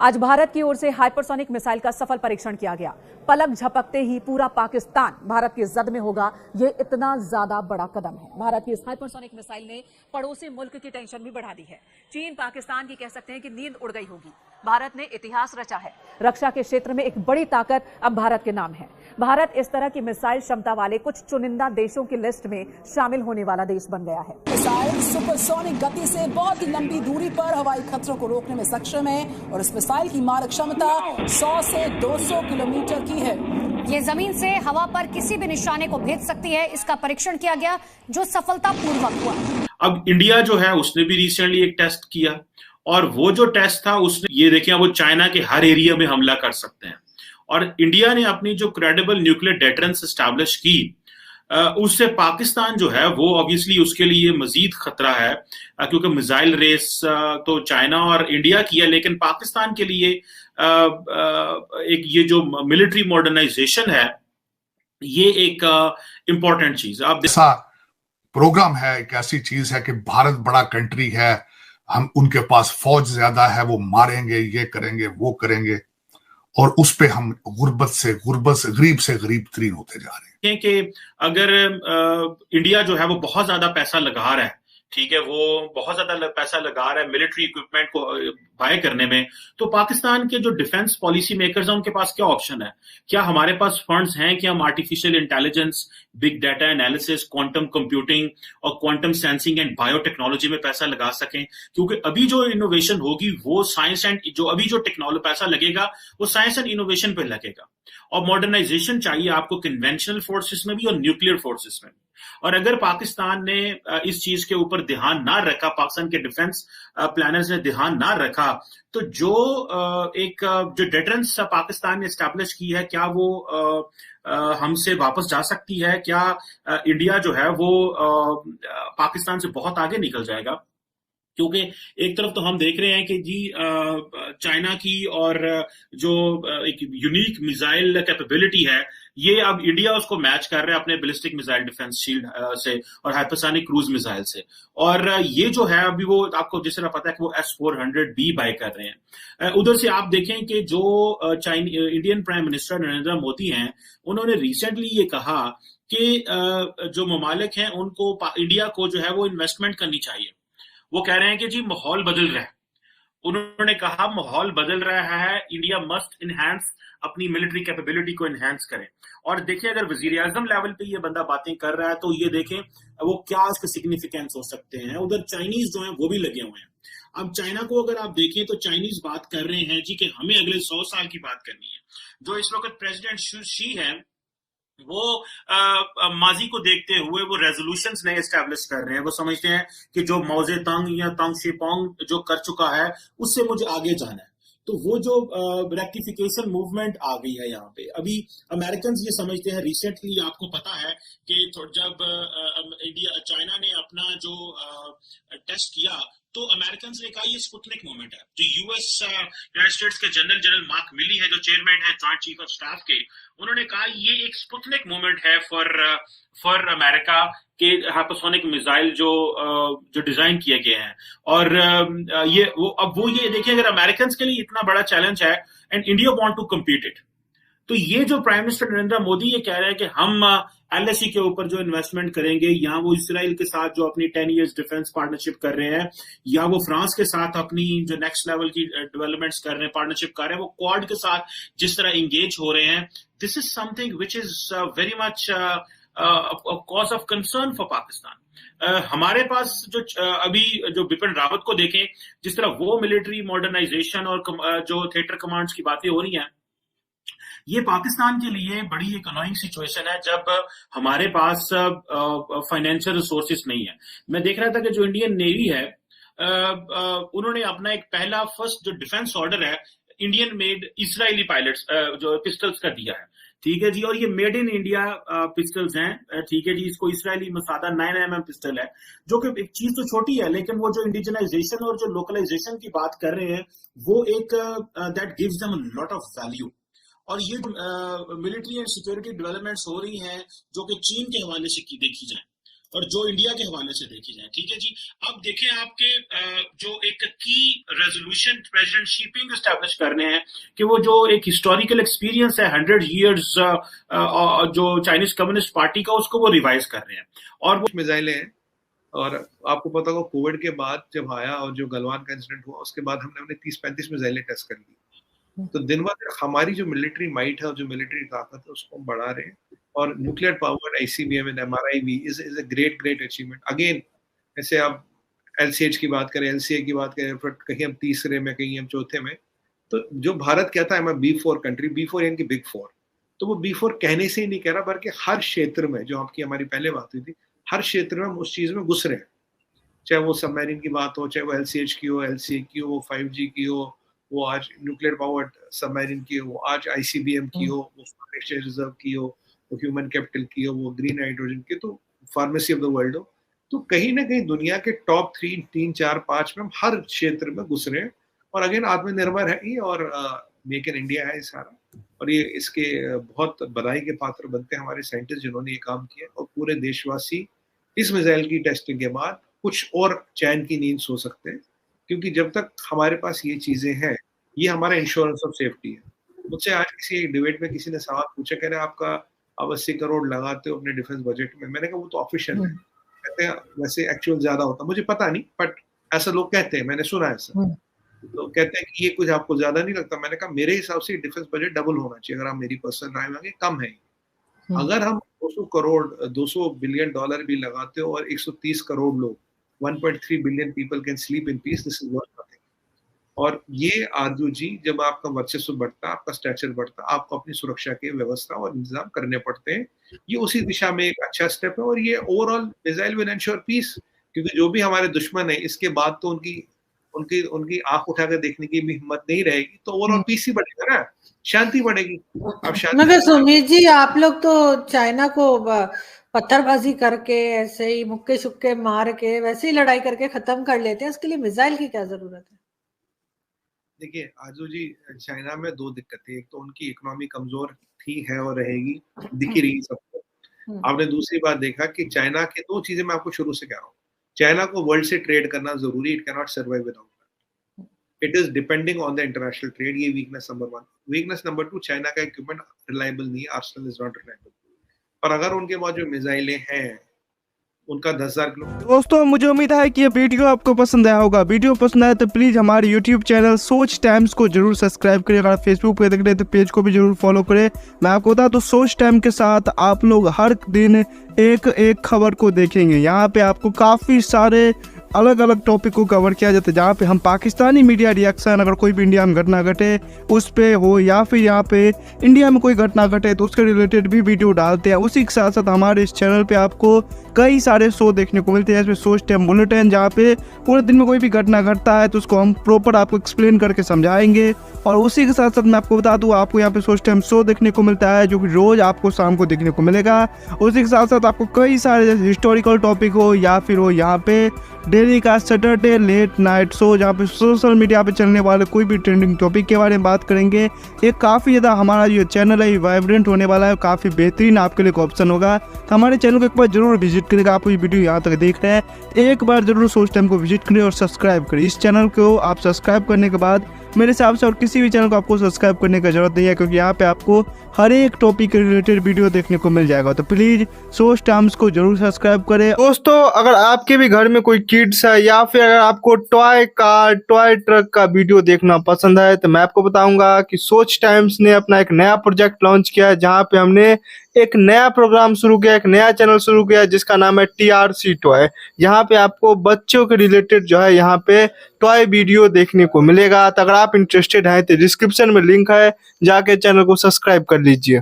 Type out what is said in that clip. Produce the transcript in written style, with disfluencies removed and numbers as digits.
आज भारत की ओर से हाइपरसोनिक मिसाइल का सफल परीक्षण किया गया। पलक झपकते ही पूरा पाकिस्तान भारत की जद में होगा, ये इतना ज्यादा बड़ा कदम है। भारत की इस हाइपरसोनिक मिसाइल ने पड़ोसी मुल्क की टेंशन भी बढ़ा दी है। चीन पाकिस्तान की कह सकते हैं कि नींद उड़ गई होगी। भारत ने इतिहास रचा है। रक्षा के क्षेत्र में एक बड़ी ताकत अब भारत के नाम है। भारत इस तरह की मिसाइल क्षमता वाले कुछ चुनिंदा देशों की लिस्ट में शामिल होने वाला देश बन गया है। मिसाइल सुपरसोनिक गति से बहुत ही लंबी दूरी पर हवाई खतरों को रोकने में सक्षम है और इस मिसाइल की मारक क्षमता 100 से 200 किलोमीटर की है। ये जमीन से हवा पर किसी भी निशाने को भेज सकती है। इसका परीक्षण किया गया जो सफलतापूर्वक हुआ। अब इंडिया जो है उसने भी रिसेंटली एक टेस्ट किया और वो जो टेस्ट था उसने ये देखिए वो चाइना के हर एरिया में हमला कर सकते हैं और इंडिया ने अपनी जो क्रेडिबल न्यूक्लियर डेटरेंस एस्टैब्लिश की उससे पाकिस्तान जो है वो ऑब्वियसली उसके लिए मजीद खतरा है क्योंकि मिसाइल रेस तो चाइना और इंडिया की है, लेकिन पाकिस्तान के लिए एक ये जो मिलिट्री मॉडर्नाइजेशन है ये एक इंपॉर्टेंट चीज है। ऐसा प्रोग्राम है, एक ऐसी चीज है कि भारत बड़ा कंट्री है, हम उनके पास फौज ज्यादा है, वो मारेंगे, ये करेंगे, वो करेंगे और उस पे हम गुर्बत से गरीब तरीन होते जा रहे हैं। कि अगर इंडिया जो है वो बहुत ज्यादा पैसा लगा रहा है, ठीक है, वो बहुत ज्यादा पैसा लगा रहा है मिलिट्री इक्विपमेंट को बाय करने में, तो पाकिस्तान के जो डिफेंस पॉलिसी मेकर्स हैं उनके पास क्या ऑप्शन है? क्या हमारे पास फंड्स हैं कि हम artificial intelligence, big data analysis, quantum computing और क्वांटम सेंसिंग एंड बायोटेक्नोलॉजी में पैसा लगा सकें? क्योंकि अभी जो इनोवेशन होगी वो साइंस एंड जो अभी जो टेक्नोलॉजी पैसा लगेगा वो साइंस एंड इनोवेशन पे लगेगा और मॉडर्नाइजेशन चाहिए आपको कन्वेंशनल फोर्सेस में भी और न्यूक्लियर फोर्सेस में भी। और अगर पाकिस्तान ने इस चीज के ऊपर ध्यान ना रखा, पाकिस्तान के डिफेंस प्लानर्स ने ध्यान ना रखा, तो जो एक जो डेटरेंस पाकिस्तान ने एस्टैब्लिश की है क्या वो हमसे वापस जा सकती है? क्या इंडिया जो है वो पाकिस्तान से बहुत आगे निकल जाएगा? क्योंकि एक तरफ तो हम देख रहे हैं कि जी चाइना की और जो एक यूनिक मिसाइल कैपेबिलिटी है ये अब इंडिया उसको मैच कर रहा है अपने बैलिस्टिक मिसाइल डिफेंस शील्ड से और हाइपरसोनिक क्रूज मिसाइल से। और ये जो है अभी वो आपको जिस तरह पता है कि वो S-400B बाय कर रहे हैं। उधर से आप देखें कि जो Indian prime minister Narendra Modi हैं उन्होंने रिसेंटली ये कहा कि जो ममालिक हैं उनको इंडिया को जो है वो इन्वेस्टमेंट करनी चाहिए। वो कह रहे हैं कि जी माहौल बदल रहा है। उन्होंने कहा माहौल बदल रहा है, इंडिया मस्ट इनहैंस अपनी मिलिट्री कैपेबिलिटी को इनहैंस करें। और देखिए अगर वजीर आजम लेवल पे ये बंदा बातें कर रहा है तो ये देखें वो क्या इसके सिग्निफिकेंस हो सकते हैं। उधर चाइनीज जो हैं वो भी लगे हुए हैं। अब चाइना को अगर आप देखें तो चाइनीज बात कर रहे हैं जी कि हमें अगले 100 साल की बात करनी है। जो इस वक्त प्रेसिडेंट शी है वो माजी को देखते हुए वो रेजोल्यूशंस नए एस्टैब्लिश कर रहे हैं। वो समझते हैं कि जो मौजे तंग या तंग शेपोंग जो कर चुका है उससे मुझे आगे जाना है। तो वो जो रेक्टिफिकेशन मूवमेंट आ गई है यहाँ पे। अभी अमेरिकन ये समझते हैं, रिसेंटली आपको पता है कि जब चाइना ने अपना जो टेस्ट किया तो अमेरिकन ने कहा ये स्पुतनिक मूवमेंट है। जो यूनाइटेड स्टेट्स के जनरल मार्क मिली है जो चेयरमैन है जॉइंट चीफ ऑफ स्टाफ के, उन्होंने कहा ये एक स्पुतनिक मूवमेंट है फॉर अमेरिका के हाइपरसोनिक मिसाइल जो डिजाइन किए गए हैं। और ये वो ये देखिए अगर अमेरिकन के लिए इतना बड़ा चैलेंज है and India want to compete it, तो ये जो प्राइम मिनिस्टर नरेंद्र मोदी ये कह रहे हैं कि हम LSE के ऊपर जो इन्वेस्टमेंट करेंगे या वो इसराइल के साथ जो अपनी 10 years डिफेंस पार्टनरशिप कर रहे हैं या वो फ्रांस के साथ अपनी जो नेक्स्ट लेवल की डेवलपमेंट्स कर रहे हैं, पार्टनरशिप कर रहे हैं, वो क्वाड के साथ जिस तरह इंगेज हो रहे हैं, this is something which is very much cause of concern for Pakistan. हमारे पास जो अभी जो बिपिन रावत को देखें, जिस तरह वो मिलिट्री मॉडर्नाइजेशन और जो थिएटर कमांड्स की बातें हो रही हैं, ये पाकिस्तान के लिए बड़ी एक अनोइंग सिचुएशन है जब हमारे पास फाइनेंशियल रिसोर्सेस नहीं है। मैं देख रहा था कि जो इंडियन नेवी है उन्होंने अपना एक पहला फर्स्ट जो डिफेंस ऑर्डर है इंडियन मेड इजरायली पायलट्स जो पिस्टल्स का दिया है, ठीक है जी, और ये मेड इन इंडिया पिस्टल्स हैं, ठीक है जी। इसको इजरायली मसादा 9mm पिस्टल है जो कि एक चीज तो छोटी है, लेकिन वो जो इंडिजनाइजेशन और जो लोकलाइजेशन की बात कर रहे हैं वो एक that gives them a lot of value. और ये मिलिट्री एंड सिक्योरिटी डेवलपमेंट्स हो रही हैं जो कि चीन के हवाले से की देखी जाए और जो इंडिया के हवाले से देखी जाए। ठीक है जी। अब देखें आपके जो एक की resolution president Xi ping establish करने हैं कि वो जो एक हिस्टोरिकल एक्सपीरियंस है 100 years जो चाइनीज कम्युनिस्ट पार्टी का, उसको वो रिवाइज कर रहे हैं। और वो मिसाइलें हैं, और आपको पता होगा कोविड के बाद जब आया और जो गलवान का इंसिडेंट हुआ, उसके बाद हमने 30-35 मिसाइलें टेस्ट कर ली। तो दिन ब दिन हमारी जो मिलिट्री माइट है और जो मिलिट्री ताकत है उसको हम बढ़ा रहे हैं। और nuclear powered ICBM and MRIV is a great achievement. Again, जैसे आप LCH की बात करें, LCA की बात करें, फिर कहीं हम तीसरे में, कहीं हम चौथे में, तो जो भारत कहता है मैं B4 कंट्री, B4 यानी कि बिग 4, तो वो B4 कहने से ही नहीं कह रहा, बल्कि हर क्षेत्र में, जो आपकी हमारी पहले बात हुई थी, हर क्षेत्र में हम उस चीज में घुस रहे हैं। चाहे वो सबमरीन की बात हो, चाहे वो LCH की हो, LCA की हो, 5G की हो, वो आज न्यूक्लियर पावर्ड सबमरीन की हो, आज ICBM की हो, वो फॉरेन रिजर्व की हो, वो ह्यूमन कैपिटल की हो, वो ग्रीन हाइड्रोजन की, तो फार्मेसी ऑफ द वर्ल्ड हो, तो कहीं ना कहीं दुनिया के टॉप 3, 4, 5 में हम हर क्षेत्र में घुस रहे हैं। और अगेन आत्मनिर्भर है ये, और मेक इन इंडिया है ये सारा, और ये इसके बहुत बधाई के पात्र बनते हैं हमारे साइंटिस्ट जिन्होंने ये काम किया। और पूरे देशवासी इस मिसाइल की टेस्टिंग के बाद कुछ और चैन की नींद सो सकते हैं, क्योंकि जब तक हमारे पास ये चीजें हैं, ये हमारा इंश्योरेंस ऑफ सेफ्टी है। मुझसे आज किसी एक डिबेट में किसी ने सवाल पूछा, कह रहे आपका आप 80 करोड़ लगाते हो अपने डिफेंस बजट में। मैंने कहा वो तो ऑफिशियल है, कहते हैं वैसे एक्चुअल ज्यादा होता, मुझे पता नहीं, बट ऐसा लोग कहते हैं, मैंने सुना ऐसा। तो कहते हैं कि ये कुछ आपको ज्यादा नहीं लगता। मैंने कहा मेरे हिसाब से डिफेंस बजट डबल होना चाहिए, अगर आप मेरी पर्सनल राय मांगे, कम है। अगर हम 200 करोड़ $200 बिलियन भी लगाते हो और 130 करोड़ लोग, 1.3 billion people can sleep in peace, this is worth nothing. और ये आरजू जी, जब आपका वर्चस्व बढ़ता है, आपका स्टैचर बढ़ता है, आपको अपनी सुरक्षा के व्यवस्था और इंतजाम करने पड़ते हैं। ये उसी दिशा में एक अच्छा स्टेप है, और ये overall missile will ensure peace, क्योंकि जो भी हमारे दुश्मन है, इसके बाद तो उनकी आंख उठाकर देखने की भी हिम्मत नहीं रहेगी, तो ओवरऑल पीस ही बढ़ेगा ना, शांति बढ़ेगी। अब शांति, मगर सुमीत जी, आप लोग तो चाइना को पत्थरबाजी करके, ऐसे ही मुक्के शुक्के मार के, वैसे ही लड़ाई करके खत्म कर लेते हैं, इसके लिए मिसाइल की क्या जरूरत है? देखिए आजू जी, चाइना में 2 दिक्कतें, एक तो उनकी इकोनॉमी कमजोर थी, है और रहेगी, दिख ही रही सबको। आपने दूसरी बात देखा कि चाइना के 2 चीजें मैं आपको शुरू से कह रहा हूँ, चाइना को वर्ल्ड से ट्रेड करना जरूरी, it can not survive without that, it is depending on the international trade. ये weakness number 1। Weakness number 2, China का इक्विपमेंट रिलायबल नहीं है, आर्सेनल इज नॉट रिलायबल। और अगर उनके पास जो मिसाइलें हैं, उनका 10,000 किलोमीटर। दोस्तों, मुझे उम्मीद है कि ये वीडियो आपको पसंद आया होगा। वीडियो पसंद आया तो प्लीज़ हमारे यूट्यूब चैनल सोच टाइम्स को जरूर सब्सक्राइब करें। अगर फेसबुक पे देख रहे हैं तो पेज को भी जरूर फॉलो करें। मैं आपको बता दूं, सोच टाइम के साथ आप लोग हर दिन एक खबर को देखेंगे। यहाँ पे आपको काफ़ी सारे अलग अलग टॉपिक को कवर किया जाता है, जहाँ पे हम पाकिस्तानी मीडिया रिएक्शन, अगर कोई भी इंडिया में घटना घटे उस पे हो, या फिर यहाँ पे इंडिया में कोई घटना घटे तो उसके रिलेटेड भी वीडियो डालते हैं। उसी के साथ साथ हमारे इस चैनल पे आपको कई सारे शो देखने को मिलते हैं, जैसे सोच टाइम बुलेटिन, जहाँ पे पूरे दिन में कोई भी घटना घटता है तो उसको हम प्रॉपर आपको एक्सप्लेन करके समझाएंगे। और उसी के साथ साथ मैं आपको बता दूं, आपको यहाँ पे सोच टाइम शो देखने को मिलता है, जो कि रोज आपको शाम को देखने को मिलेगा। उसी के साथ साथ आपको कई सारे जैसे हिस्टोरिकल टॉपिक हो, या फिर हो यहाँ पे डेली का सैटरडे लेट नाइट शो, जहाँ पे सोशल मीडिया पे चलने वाले कोई भी ट्रेंडिंग टॉपिक के बारे में बात करेंगे। ये काफ़ी ज़्यादा हमारा जो चैनल है वाइब्रेंट होने वाला है, काफ़ी बेहतरीन आपके लिए ऑप्शन होगा। तो हमारे चैनल को एक बार जरूर विजिट करेगा। आप ये वीडियो यहाँ तक देख रहे हैं, एक बार जरूर सोच टाइम को विजिट करें और सब्सक्राइब करें। इस चैनल को आप सब्सक्राइब करने के बाद मेरे हिसाब से और किसी भी चैनल को आपको सब्सक्राइब करने की जरूरत नहीं है, क्योंकि यहाँ पे आपको हर एक टॉपिक के रिलेटेड वीडियो देखने को मिल जाएगा। तो प्लीज सोच टाइम्स को जरूर सब्सक्राइब करें। दोस्तों, अगर आपके भी घर में कोई किड्स है, या फिर अगर आपको टॉय कार, टॉय ट्रक का वीडियो देखना पसंद है, तो मैं आपको बताऊंगा कि सोच टाइम्स ने अपना एक नया प्रोजेक्ट लॉन्च किया है, जहाँ पे हमने एक नया प्रोग्राम शुरू किया, एक नया चैनल शुरू किया, जिसका नाम है TRC टॉय। यहाँ पे आपको बच्चों के रिलेटेड जो है यहाँ पे टॉय वीडियो देखने को मिलेगा। तो अगर आप इंटरेस्टेड हैं तो डिस्क्रिप्शन में लिंक है, जाके चैनल को सब्सक्राइब कर लीजिए।